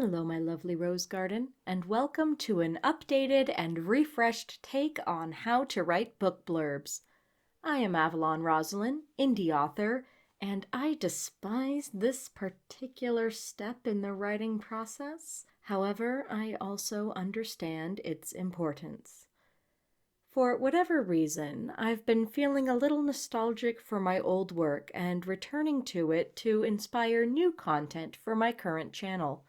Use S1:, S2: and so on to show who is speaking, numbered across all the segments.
S1: Hello, my lovely rose garden, and welcome to an updated and refreshed take on how to write book blurbs. I am Avalon Roselin, indie author, and I despise this particular step in the writing process. However, I also understand its importance. For whatever reason, I've been feeling a little nostalgic for my old work and returning to it to inspire new content for my current channel.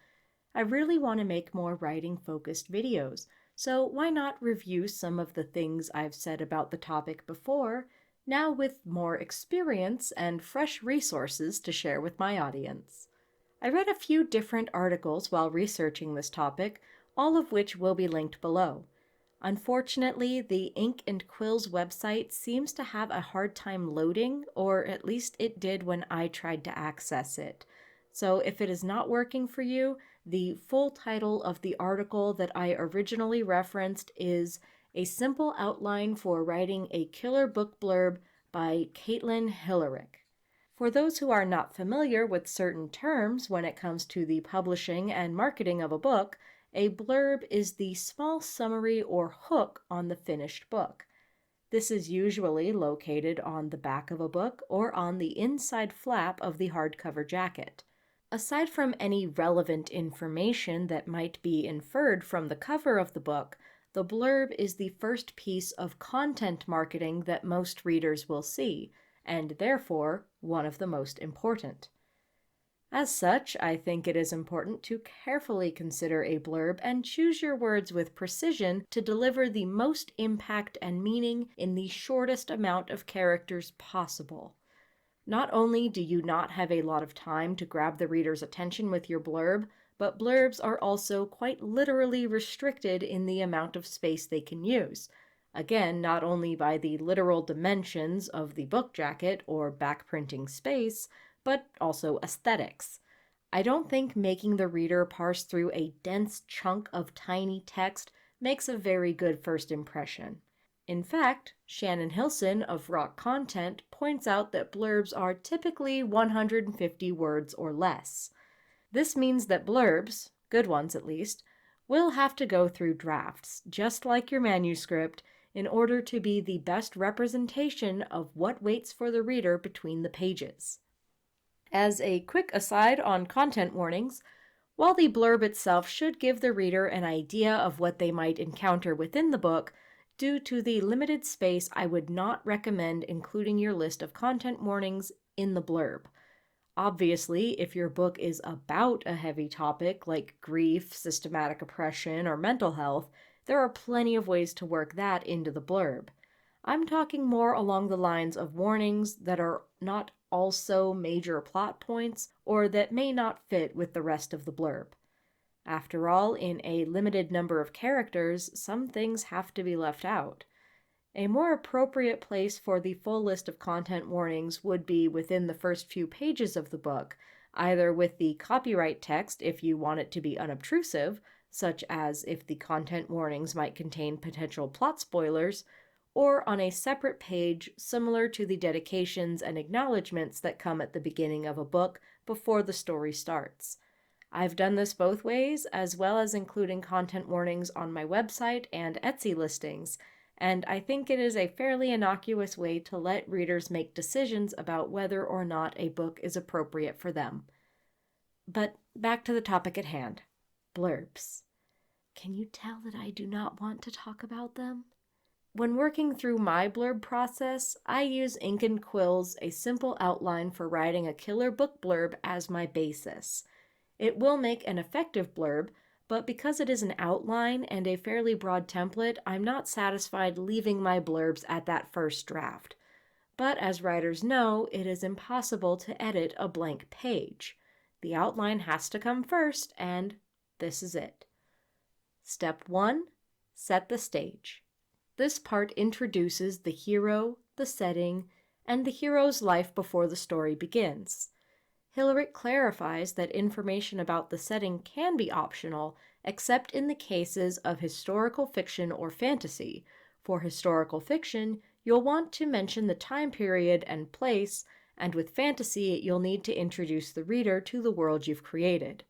S1: I really want to make more writing-focused videos, so why not review some of the things I've said about the topic before, now with more experience and fresh resources to share with my audience. I read a few different articles while researching this topic, all of which will be linked below. Unfortunately, the Ink and Quills website seems to have a hard time loading, or at least it did when I tried to access it. So if it is not working for you, the full title of the article that I originally referenced is A Simple Outline for Writing a Killer Book Blurb by Caitlin Hillerick. For those who are not familiar with certain terms when it comes to the publishing and marketing of a book, a blurb is the small summary or hook on the finished book. This is usually located on the back of a book or on the inside flap of the hardcover jacket. Aside from any relevant information that might be inferred from the cover of the book, the blurb is the first piece of content marketing that most readers will see, and therefore one of the most important. As such, I think it is important to carefully consider a blurb and choose your words with precision to deliver the most impact and meaning in the shortest amount of characters possible. Not only do you not have a lot of time to grab the reader's attention with your blurb, but blurbs are also quite literally restricted in the amount of space they can use. Again, not only by the literal dimensions of the book jacket or back printing space, but also aesthetics. I don't think making the reader parse through a dense chunk of tiny text makes a very good first impression. In fact, Shannon Hilson of Rock Content points out that blurbs are typically 150 words or less. This means that blurbs, good ones at least, will have to go through drafts, just like your manuscript, in order to be the best representation of what waits for the reader between the pages. As a quick aside on content warnings, while the blurb itself should give the reader an idea of what they might encounter within the book, due to the limited space, I would not recommend including your list of content warnings in the blurb. Obviously, if your book is about a heavy topic like grief, systematic oppression, or mental health, there are plenty of ways to work that into the blurb. I'm talking more along the lines of warnings that are not also major plot points or that may not fit with the rest of the blurb. After all, in a limited number of characters, some things have to be left out. A more appropriate place for the full list of content warnings would be within the first few pages of the book, either with the copyright text if you want it to be unobtrusive, such as if the content warnings might contain potential plot spoilers, or on a separate page similar to the dedications and acknowledgments that come at the beginning of a book before the story starts. I've done this both ways, as well as including content warnings on my website and Etsy listings, and I think it is a fairly innocuous way to let readers make decisions about whether or not a book is appropriate for them. But back to the topic at hand, blurbs. Can you tell that I do not want to talk about them? When working through my blurb process, I use Ink and Quills, a simple outline for writing a killer book blurb, as my basis. It will make an effective blurb, but because it is an outline and a fairly broad template, I'm not satisfied leaving my blurbs at that first draft. But as writers know, it is impossible to edit a blank page. The outline has to come first, and this is it. Step 1. Set the stage. This part introduces the hero, the setting, and the hero's life before the story begins. Hillerick clarifies that information about the setting can be optional, except in the cases of historical fiction or fantasy. For historical fiction, you'll want to mention the time period and place, and with fantasy, you'll need to introduce the reader to the world you've created.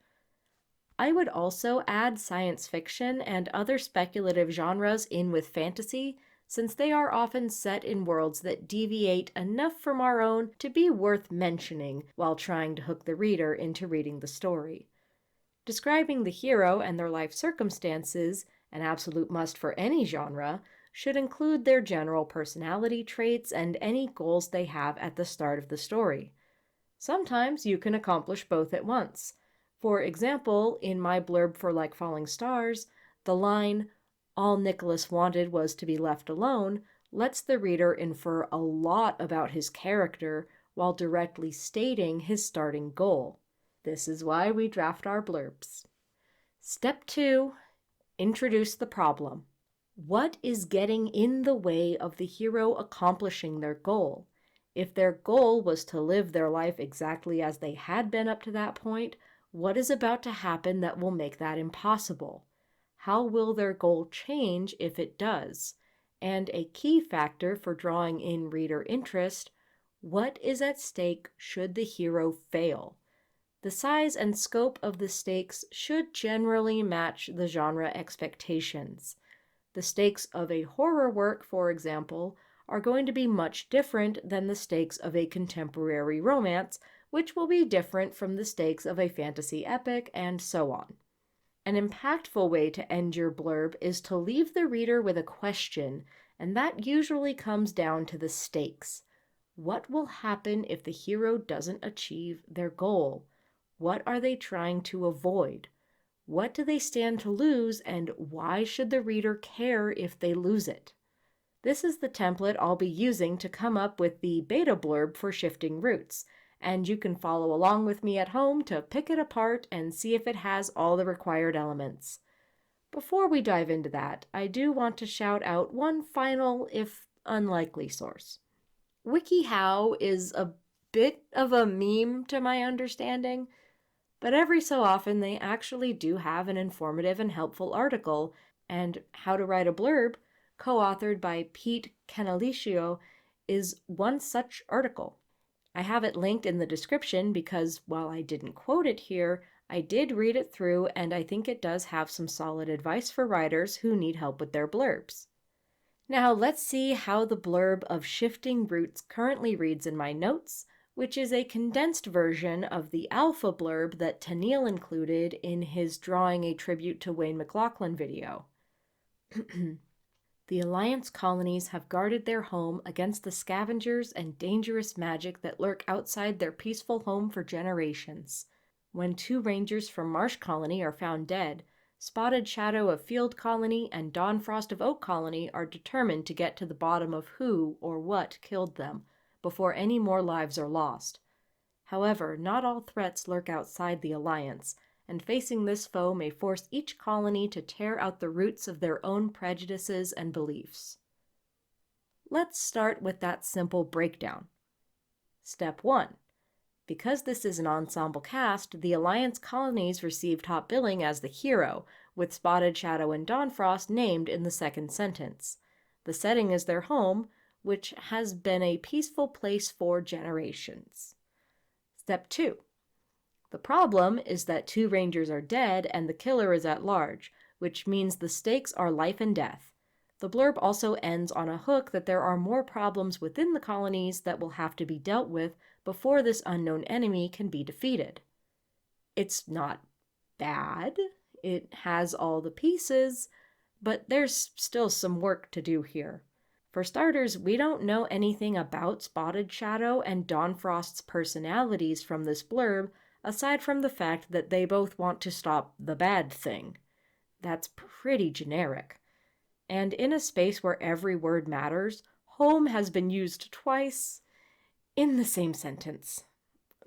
S1: I would also add science fiction and other speculative genres in with fantasy, since they are often set in worlds that deviate enough from our own to be worth mentioning while trying to hook the reader into reading the story. Describing the hero and their life circumstances, an absolute must for any genre, should include their general personality traits and any goals they have at the start of the story. Sometimes you can accomplish both at once. For example, in my blurb for Like Falling Stars, the line, "All Nicholas wanted was to be left alone," lets the reader infer a lot about his character while directly stating his starting goal. This is why we draft our blurbs. Step 2. Introduce the problem. What is getting in the way of the hero accomplishing their goal? If their goal was to live their life exactly as they had been up to that point, what is about to happen that will make that impossible? How will their goal change if it does? And a key factor for drawing in reader interest, what is at stake should the hero fail? The size and scope of the stakes should generally match the genre expectations. The stakes of a horror work, for example, are going to be much different than the stakes of a contemporary romance, which will be different from the stakes of a fantasy epic, and so on. An impactful way to end your blurb is to leave the reader with a question, and that usually comes down to the stakes. What will happen if the hero doesn't achieve their goal? What are they trying to avoid? What do they stand to lose, and why should the reader care if they lose it? This is the template I'll be using to come up with the beta blurb for Shifting Roots, and you can follow along with me at home to pick it apart and see if it has all the required elements. Before we dive into that, I do want to shout out one final, if unlikely, source. WikiHow is a bit of a meme to my understanding, but every so often they actually do have an informative and helpful article, and How to Write a Blurb, co-authored by Pete Canalicio, is one such article. I have it linked in the description because while I didn't quote it here, I did read it through and I think it does have some solid advice for writers who need help with their blurbs. Now let's see how the blurb of Shifting Roots currently reads in my notes, which is a condensed version of the alpha blurb that Tennelle included in his Drawing a Tribute to Wayne McLaughlin video. The Alliance colonies have guarded their home against the scavengers and dangerous magic that lurk outside their peaceful home for generations. When 2 rangers from Marsh Colony are found dead, Spotted Shadow of Field Colony and Dawnfrost of Oak Colony are determined to get to the bottom of who or what killed them, before any more lives are lost. However, not all threats lurk outside the Alliance, and facing this foe may force each colony to tear out the roots of their own prejudices and beliefs. Let's start with that simple breakdown. Step 1. Because this is an ensemble cast, the Alliance colonies receive top billing as the hero, with Spotted Shadow and Dawnfrost named in the second sentence. The setting is their home, which has been a peaceful place for generations. Step 2. The problem is that 2 rangers are dead and the killer is at large, which means the stakes are life and death. The blurb also ends on a hook that there are more problems within the colonies that will have to be dealt with before this unknown enemy can be defeated. It's not bad, it has all the pieces, but there's still some work to do here. For starters, we don't know anything about Spotted Shadow and Dawnfrost's personalities from this blurb, aside from the fact that they both want to stop the bad thing. That's pretty generic. And in a space where every word matters, home has been used twice in the same sentence.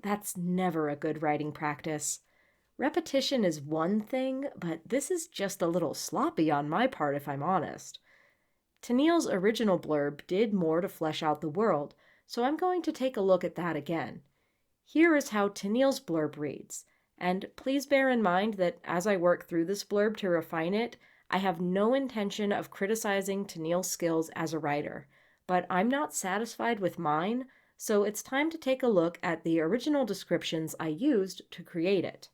S1: That's never a good writing practice. Repetition is one thing, but this is just a little sloppy on my part if I'm honest. Tennelle's original blurb did more to flesh out the world, so I'm going to take a look at that again. Here is how Tennelle's blurb reads, and please bear in mind that as I work through this blurb to refine it, I have no intention of criticizing Tennelle's skills as a writer, but I'm not satisfied with mine, so it's time to take a look at the original descriptions I used to create it.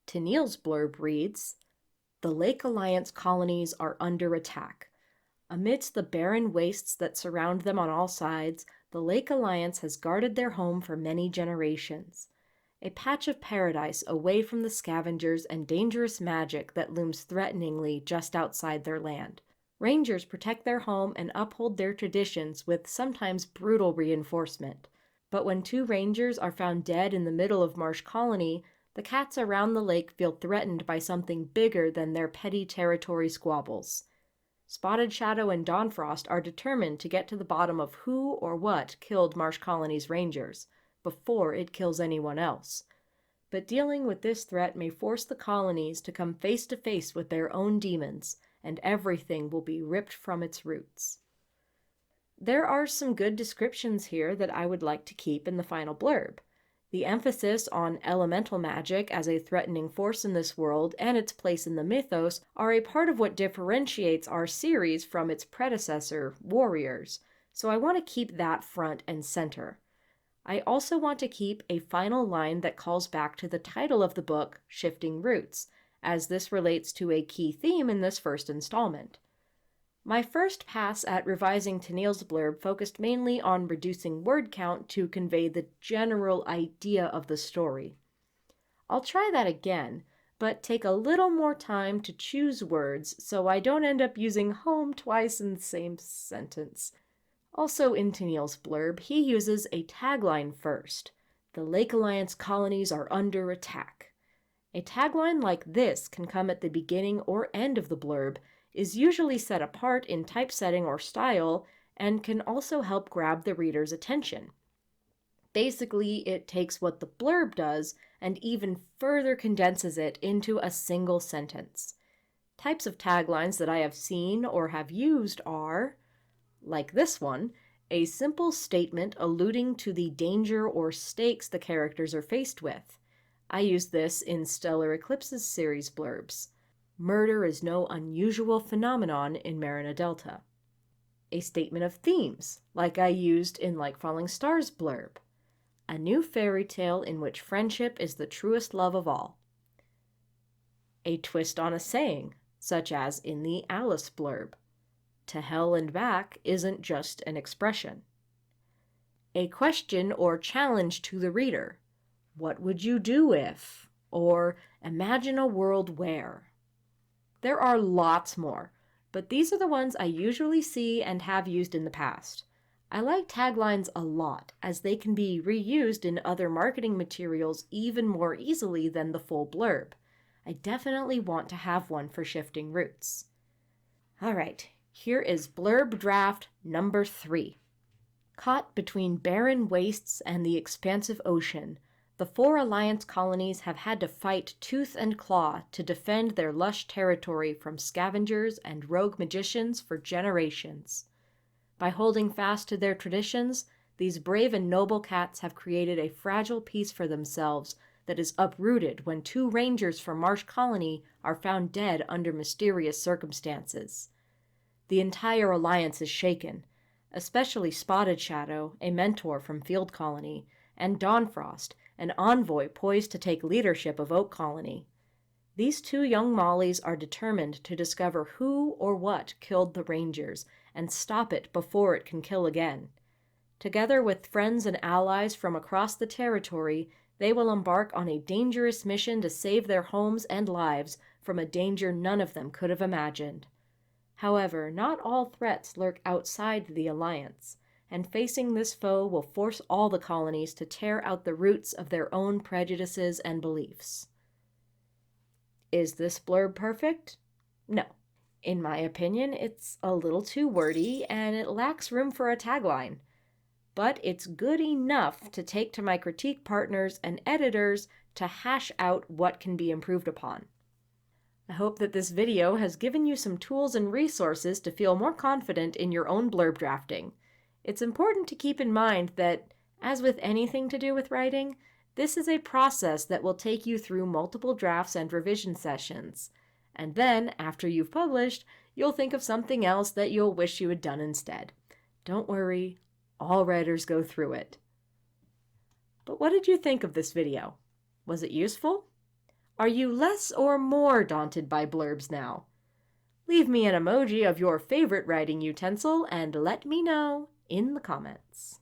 S1: Tennelle's blurb reads, "The Lake Alliance colonies are under attack. Amidst the barren wastes that surround them on all sides, the Lake Alliance has guarded their home for many generations. A patch of paradise away from the scavengers and dangerous magic that looms threateningly just outside their land. Rangers protect their home and uphold their traditions with sometimes brutal reinforcement. But when 2 rangers are found dead in the middle of Marsh Colony, the cats around the lake feel threatened by something bigger than their petty territory squabbles. Spotted Shadow and Dawnfrost are determined to get to the bottom of who or what killed Marsh Colony's rangers, before it kills anyone else. But dealing with this threat may force the colonies to come face to face with their own demons, and everything will be ripped from its roots." There are some good descriptions here that I would like to keep in the final blurb. The emphasis on elemental magic as a threatening force in this world and its place in the mythos are a part of what differentiates our series from its predecessor, Warriors, so I want to keep that front and center. I also want to keep a final line that calls back to the title of the book, Shifting Roots, as this relates to a key theme in this first installment. My first pass at revising Tennelle's blurb focused mainly on reducing word count to convey the general idea of the story. I'll try that again, but take a little more time to choose words so I don't end up using home twice in the same sentence. Also in Tennelle's blurb, he uses a tagline first. "The Lake Alliance colonies are under attack." A tagline like this can come at the beginning or end of the blurb, is usually set apart in typesetting or style, and can also help grab the reader's attention. Basically, it takes what the blurb does and even further condenses it into a single sentence. Types of taglines that I have seen or have used are, like this one, a simple statement alluding to the danger or stakes the characters are faced with. I use this in Stellar Eclipse's series blurbs. "Murder is no unusual phenomenon in Marina Delta." A statement of themes, like I used in Like Falling Stars blurb. "A new fairy tale in which friendship is the truest love of all." A twist on a saying, such as in the Alice blurb. "To hell and back isn't just an expression." A question or challenge to the reader. "What would you do if?" or "Imagine a world where." There are lots more, but these are the ones I usually see and have used in the past. I like taglines a lot, as they can be reused in other marketing materials even more easily than the full blurb. I definitely want to have one for Shifting Roots. Alright, here is Blurb Draft number 3. Caught between barren wastes and the expansive ocean, the 4 Alliance colonies have had to fight tooth and claw to defend their lush territory from scavengers and rogue magicians for generations. By holding fast to their traditions, these brave and noble cats have created a fragile peace for themselves that is uprooted when 2 rangers from Marsh Colony are found dead under mysterious circumstances. The entire alliance is shaken, especially Spotted Shadow, a mentor from Field Colony, and Dawnfrost, an envoy poised to take leadership of Oak Colony. These 2 young Mollies are determined to discover who or what killed the Rangers and stop it before it can kill again. Together with friends and allies from across the territory, they will embark on a dangerous mission to save their homes and lives from a danger none of them could have imagined. However, not all threats lurk outside the Alliance, and facing this foe will force all the colonies to tear out the roots of their own prejudices and beliefs. Is this blurb perfect? No. In my opinion, it's a little too wordy and it lacks room for a tagline. But it's good enough to take to my critique partners and editors to hash out what can be improved upon. I hope that this video has given you some tools and resources to feel more confident in your own blurb drafting. It's important to keep in mind that, as with anything to do with writing, this is a process that will take you through multiple drafts and revision sessions. And then, after you've published, you'll think of something else that you'll wish you had done instead. Don't worry, all writers go through it. But what did you think of this video? Was it useful? Are you less or more daunted by blurbs now? Leave me an emoji of your favorite writing utensil and let me know in the comments.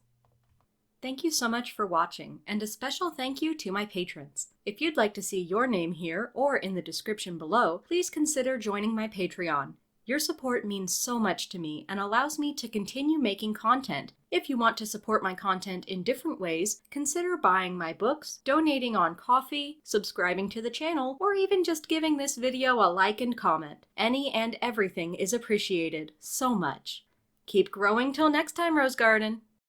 S1: Thank you so much for watching, and a special thank you to my patrons. If you'd like to see your name here or in the description below, please consider joining my Patreon. Your support means so much to me and allows me to continue making content. If you want to support my content in different ways, consider buying my books, donating on Ko-fi, subscribing to the channel, or even just giving this video a like and comment. Any and everything is appreciated so much. Keep growing till next time, Rose Garden!